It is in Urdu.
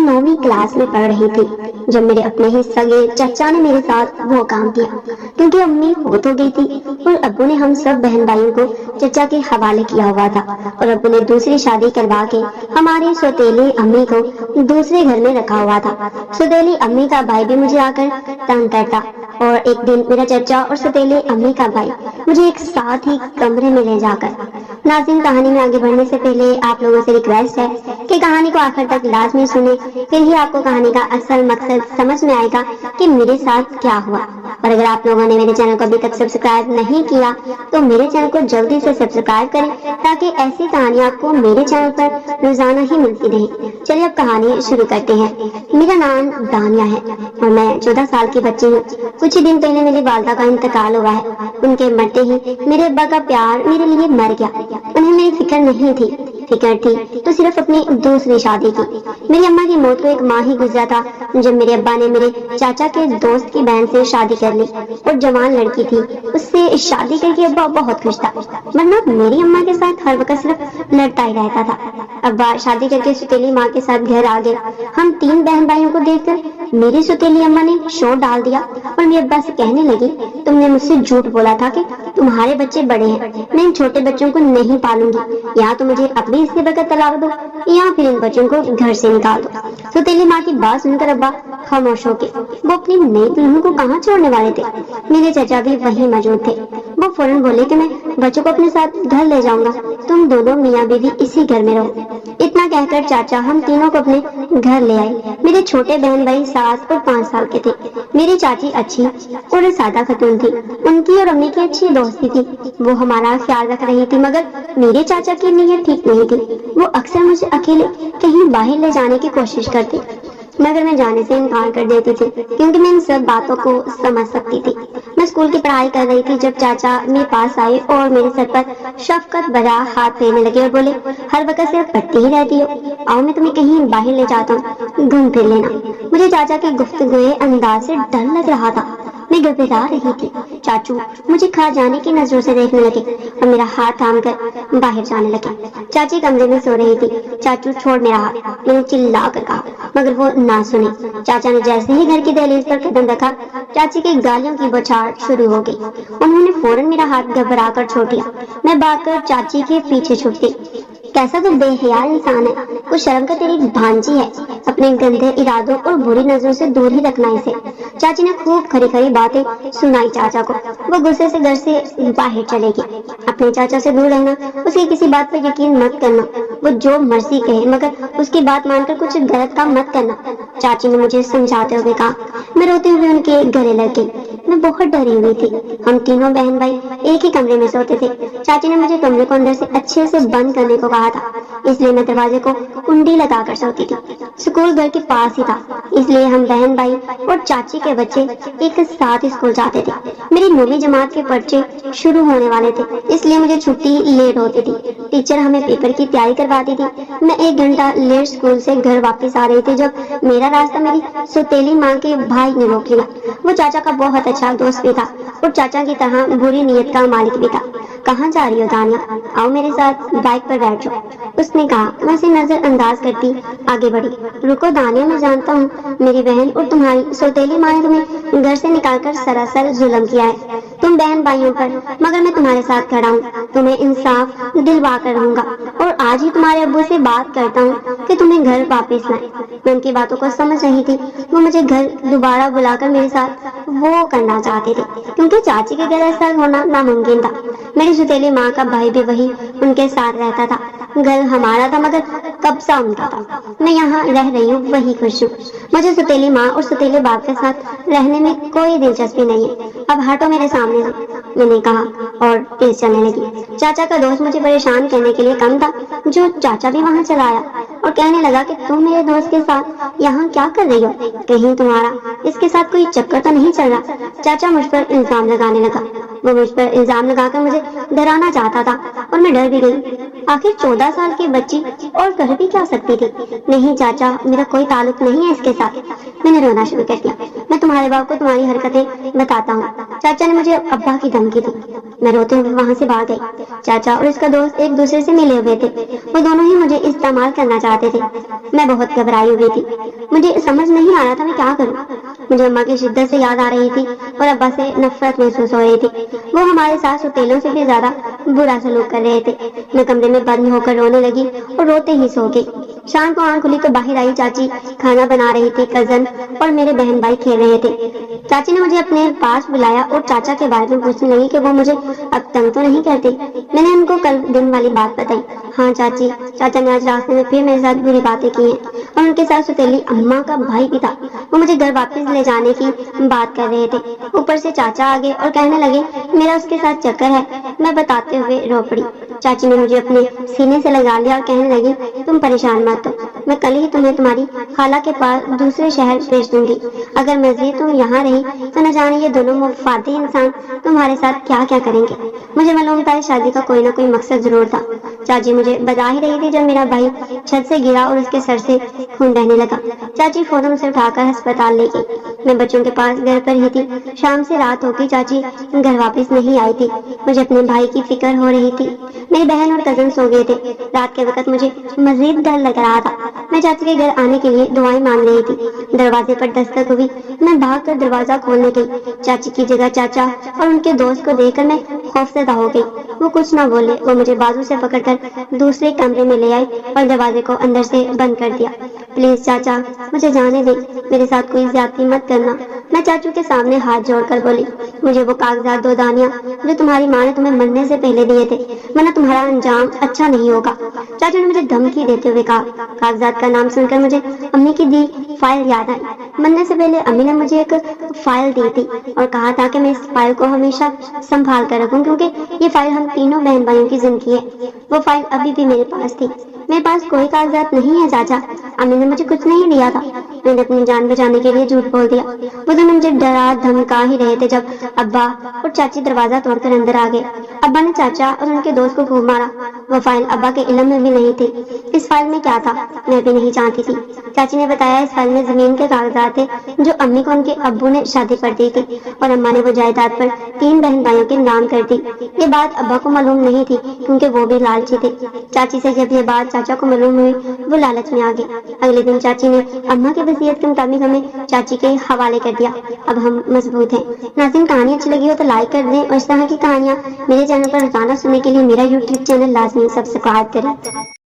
میں 9ویں کلاس میں پڑھ رہی تھی جب میرے اپنے ہی سگے چچا نے میرے ساتھ وہ کام کیا، کیونکہ امی فوت ہو گئی تھی اور ابو نے ہم سب بہن بھائیوں کو چچا کے حوالے کیا ہوا تھا، اور ابو نے دوسری شادی کروا کے ہماری سوتیلی امی کو دوسرے گھر میں رکھا ہوا تھا۔ سوتیلی امی کا بھائی بھی مجھے آ کر تنگ کرتا، اور ایک دن میرا چچا اور سوتیلی امی کا بھائی مجھے ایک ساتھ ہی کمرے میں لے جا کر۔ ناظرین، کہانی میں آگے بڑھنے سے پہلے آپ لوگوں سے ریکویسٹ ہے کہ کہانی کو آخر تک لازمی سنیں، پھر ہی آپ کو کہانی کا اصل مقصد سمجھ میں آئے گا کہ میرے ساتھ کیا ہوا۔ اور اگر آپ لوگوں نے میرے چینل کو ابھی تک سبسکرائب نہیں کیا تو میرے چینل کو جلدی سے سبسکرائب کریں تاکہ ایسی کہانیاں آپ کو میرے چینل پر روزانہ ہی ملتی رہیں۔ چلیے اب کہانی شروع کرتے ہیں۔ میرا نام دانیہ ہے اور میں 14 سال کی بچی ہوں۔ کچھ ہی دن پہلے میری والدہ کا انتقال ہوا ہے۔ ان کے مرتے ہی میرے ابا کا پیار میرے لیے مر گیا۔ انہیں میری فکر نہیں تھی، فکر تھی تو صرف اپنی دوسری شادی کی۔ میری اماں کی موت کو ایک ماہ ہی گزرا تھا جب میرے ابا نے میرے چاچا کے دوست کی بہن سے شادی کر لی، اور جوان لڑکی تھی، اس سے شادی کر کے ابا بہت خوش تھا، ورنہ میری اماں کے ساتھ ہر وقت صرف لڑتا ہی رہتا تھا۔ ابا شادی کر کے سوتیلی ماں کے ساتھ گھر آ گئے۔ ہم 3 بہن بھائیوں کو دیکھ کر میری سوتیلی اماں نے شور ڈال دیا اور میرے ابا سے کہنے لگی، تم نے مجھ سے جھوٹ بولا تھا کہ تمہارے بچے بڑے ہیں، میں ان چھوٹے بچوں کو نہیں پالوں گی، یا تو مجھے اپنے حصے بغیر طلاق دو یا پھر ان بچوں کو گھر سے نکال دو۔ سوتیلی ماں کی بات سن کر ابا خاموش ہو گئے۔ وہ اپنی نئی دلہن کو کہاں چھوڑنے والے تھے؟ میرے چچا بھی وہیں موجود تھے۔ وہ فوراً بولے کہ میں بچوں کو اپنے ساتھ گھر لے جاؤں گا، تم دونوں میاں بیوی اسی گھر میں رہو۔ اتنا کہہ کر چاچا ہم تینوں کو اپنے گھر لے آئے۔ میرے چھوٹے بہن بھائی 7 اور 5 سال کے تھے۔ میری چاچی اچھی اور سادہ خاتون تھی، ان کی اور امی کی اچھی دوستی تھی، وہ ہمارا خیال رکھ رہی تھی، مگر میرے چاچا کی نیت ٹھیک نہیں تھی۔ وہ اکثر مجھے اکیلے کہیں باہر لے جانے کی کوشش کرتے، مگر میں جانے سے انکار کر دیتی تھی کیونکہ میں ان سب باتوں کو سمجھ سکتی تھی۔ میں اسکول کی پڑھائی کر رہی تھی جب چاچا میرے پاس آئے اور میرے سر پر شفقت بھرا ہاتھ پھیرنے لگے اور بولے، ہر وقت صرف پڑھتی ہی رہتی ہو، آؤ میں تمہیں کہیں باہر لے جاتا ہوں، گھوم پھر لینا۔ مجھے چاچا کی گفتگو انداز سے ڈر لگ رہا تھا، میں گھبرا رہی تھی۔ چاچو مجھے کھا جانے کی نظروں سے دیکھنے لگے اور میرا ہاتھ تھام کر باہر جانے لگے۔ چاچی کمرے میں سو رہی تھی۔ چاچو چھوڑ میرا ہاتھ، میں نے چلا کر کہا، مگر وہ نہ سنی۔ چاچا نے جیسے ہی گھر کی دہلیز پر قدم رکھا، چاچی کی گالیوں کی بوچھار شروع ہو گئی۔ انہوں نے فوراً میرا ہاتھ گھبرا کر چھوڑ دیا۔ میں بھاگ کر چاچی کے پیچھے چھپ گئی۔ کیسا تو بے حیا انسان ہے، کچھ شرم کا تیری بھانجی ہے، اپنے گندے ارادوں اور بری نظروں سے دور ہی رکھنا اسے۔ چاچی نے خوب کھری کھری باتیں سنائی چاچا کو۔ وہ غصے سے گھر سے باہر چلے گی۔ اپنے چاچا سے دور رہنا، اس کی کسی بات پر یقین مت کرنا، وہ جو مرضی کہے مگر اس کی بات مان کر کچھ غلط کام مت کرنا، چاچی نے مجھے سمجھاتے ہوئے کہا۔ میں روتے ہوئے ان کے گلے لگ گئی۔ میں بہت ڈری ہوئی تھی۔ ہم تینوں بہن بھائی ایک ہی کمرے میں سوتے تھے۔ چاچی نے مجھے کمرے کو اندر سے اچھے سے بند کرنے کو کہا تھا، اس لیے میں دروازے کو کنڈی لگا کر سوتی تھی۔ اسکول گھر کے پاس ہی تھا، اس لیے ہم بہن بھائی اور چاچی کے بچے ایک ساتھ اسکول جاتے تھے۔ میری 9ویں جماعت کے پرچے شروع ہونے والے تھے، اس لیے مجھے چھٹی لیٹ ہوتی تھی۔ ٹیچر ہمیں پیپر کی تیاری کرواتی تھی۔ میں 1 گھنٹہ لیٹ اسکول سے گھر واپس آ رہی تھی جب میرا راستہ میری سوتیلی ماں کے بھائی نے روک لیا۔ وہ چاچا کا بہت اچھا دوست بھی تھا اور چاچا کی طرح بری نیت کا مالک بھی تھا۔ کہاں جا رہی ہو دانیہ؟ آؤ میرے ساتھ بائک پر بیٹھ جاؤ، اس نے کہا۔ میں اسے نظر انداز کرتی آگے بڑھی۔ رکو دانیہ، میں جانتا ہوں میری بہن اور تمہاری سوتیلی ماں نے تمہیں گھر سے نکال کر سراسر ظلم کیا ہے، تم بہن بھائیوں پر، مگر میں تمہارے ساتھ کھڑا ہوں، تمہیں انصاف دلوا کر رہوں گا، اور آج ہی تمہارے ابو سے بات کرتا ہوں کہ تمہیں گھر واپس لائیں۔ میں ان کی باتوں کو سمجھ رہی تھی۔ وہ مجھے گھر دوبارہ بلا کر میرے ساتھ وہ کرنا چاہتے تھے کیونکہ چاچی کے گھر ایسا ہونا ناممکن تھا۔ میری سوتیلی ماں کا بھائی بھی وہی ان کے ساتھ رہتا تھا۔ گھر ہمارا تھا مگر قبضہ ان کا تھا۔ میں یہاں رہ رہی ہوں، وہی خوش ہوں۔ مجھے سوتیلی ماں اور سوتیلے باپ کے ساتھ رہنے میں کوئی دلچسپی نہیں ہے، اب ہٹو میرے سامنے سے، میں نے کہا اور تیز چلنے لگی۔ چاچا کا دوست مجھے پریشان کرنے کے لیے کم تھا جو چاچا بھی وہاں چلا آیا اور کہنے لگا کہ تم میرے دوست کے ساتھ یہاں کیا کر رہی ہو، کہیں تمہارا اس کے ساتھ کوئی چکر تو نہیں چل رہا؟ چاچا مجھ پر الزام لگانے لگا۔ وہ مجھ پر الزام لگا کر مجھے ڈرانا چاہتا تھا اور میں ڈر بھی گئی۔ آخر 14 سال کی بچی اور کر بھی کیا سکتی تھی؟ نہیں چاچا، میرا کوئی تعلق نہیں ہے اس کے ساتھ۔ میں نے رونا شروع کر دیا۔ میں تمہارے باپ کو تمہاری حرکتیں بتاتا ہوں۔ چاچا نے مجھے ابا کی دھمکی دی۔ میں روتے ہوئے وہاں سے بھاگ گئی۔ چاچا اور اس کا دوست ایک دوسرے سے ملے ہوئے تھے، وہ دونوں ہی مجھے استعمال کرنا چاہتے تھے۔ میں بہت گھبرائی ہوئی تھی، مجھے سمجھ نہیں آ رہا تھا میں کیا کروں۔ مجھے اماں کی شدت سے یاد آ رہی تھی اور ابا سے نفرت محسوس ہو رہی تھی، وہ ہمارے ساتھ سوتیلوں سے بھی زیادہ برا سلوک کر رہے تھے۔ میں کمرے میں بند ہو کر رونے لگی اور روتے ہی سو گئی۔ شام کو آنکھ کھلی تو باہر آئی چاچی کھانا بنا رہی تھی، کزن اور میرے بہن بھائی کھیل رہے تھے۔ چاچی نے مجھے اپنے پاس بلایا اور چاچا کے بارے میں پوچھنے لگی کہ وہ مجھے اب تنگ تو نہیں کرتے۔ میں نے ان کو کل دن والی بات بتائی۔ ہاں چاچی، چاچا نے آج راستے میں پھر میرے ساتھ بری باتیں کی ہیں اور ان کے ساتھ سوتیلی اماں کا بھائی بھی تھا۔ وہ مجھے گھر واپس لے جانے کی بات کر رہے تھے، اوپر سے چاچا آگے اور کہنے لگے میرا اس کے ساتھ چکر ہے۔ میں بتاتے ہوئے رو پڑی۔ چاچی نے مجھے اپنے سینے سے لگا لیا اور کہنے لگی تم پریشان مت ہو، میں کل ہی تمہیں تمہاری خالہ کے پاس دوسرے شہر بھیج دوں گی۔ اگر مزید تم یہاں رہی تو نہ جانے یہ دونوں مفادی انسان تمہارے ساتھ کیا کیا کریں گے۔ مجھے معلوم تھا اس شادی کا کوئی نہ کوئی مقصد ضرور تھا۔ چاچی مجھے بتا ہی رہی تھی جب میرا بھائی چھت سے گرا اور اس کے سر سے خون بہنے لگا۔ چاچی فوراً اسے اٹھا کر ہسپتال لے گئی۔ میں بچوں کے پاس گھر پر ہی تھی۔ شام سے رات ہو گئی، چاچی گھر واپس نہیں آئی تھی۔ مجھے اپنے بھائی کی فکر ہو رہی تھی۔ میری بہن اور کزن سو گئے تھے۔ رات کے وقت مجھے مزید ڈر لگ رہا تھا۔ میں چاچی کے گھر آنے کے لیے دعائیں مانگ رہی تھی۔ دروازے پر دستک ہوئی، میں بھاگ کر دروازہ کھولنے گئی۔ چاچی کی جگہ چاچا اور ان کے دوست کو دیکھ کر میں خوفزدہ ہو گئی۔ وہ کچھ نہ بولے، وہ مجھے بازو سے پکڑ کر دوسرے کمرے میں لے آئے اور دروازے کو اندر سے بند کر دیا۔ پلیز چاچا، مجھے جانے دیں، میرے ساتھ کوئی زیادتی مت کرنا۔ میں چاچو کے سامنے ہاتھ جوڑ کر بولی، مجھے وہ کاغذات دو دانیہ جو تمہاری ماں نے تمہیں مرنے سے پہلے دیے تھے، ورنہ تمہارا انجام اچھا نہیں ہوگا۔ چاچو نے مجھے دھمکی دیتے ہوئے کہا۔ کاغذات کا نام سن کر مجھے امی کی دی فائل یاد آئی۔ مرنے سے پہلے امی نے مجھے ایک فائل دی تھی اور کہا تھا کہ میں اس فائل کو ہمیشہ سنبھال کر رکھوں، کیونکہ یہ فائل ہم تینوں بہن بھائیوں کی زندگی ہے۔ وہ فائل ابھی بھی میرے پاس تھی۔ میرے پاس کوئی کاغذات نہیں ہے چاچا، امی نے مجھے کچھ نہیں دیا تھا۔ میں نے اپنی جان بچانے کے لیے جھوٹ بول دیا۔ وہ دونوں مجھے ڈرا دھمکا ہی رہے تھے جب ابا اور چاچی دروازہ توڑ کر اندر آ گئے۔ ابا نے چاچا اور ان کے دوست کو خوب مارا۔ وہ فائل ابا کے علم میں بھی نہیں تھی۔ اس فائل میں کیا تھا میں بھی نہیں جانتی تھی۔ چاچی نے بتایا اس فائل میں زمین کے کاغذات تھے جو امی کو ان کے ابو نے شادی پر دی تھی اور اماں نے وہ جائیداد پر 3 بہن بھائیوں کے نام کر دی۔ یہ بات ابا کو معلوم نہیں تھی کیونکہ وہ بھی لالچی تھے۔ چاچی سے جب یہ بات چاچا کو معلوم ہوئی وہ لالچ میں آ گئے۔ اگلے دن چاچی نے اماں کی وصیت کے مطابق ہمیں چاچی کے حوالے کر دیا۔ اب ہم مضبوط ہیں۔ ناظرین، کہانی اچھی لگی ہو تو لائک کر دیں اور اس طرح کی کہانیاں میرے چینل پر روزانہ سننے کے لیے میرا یوٹیوب چینل لازمی سبسکرائب کریں۔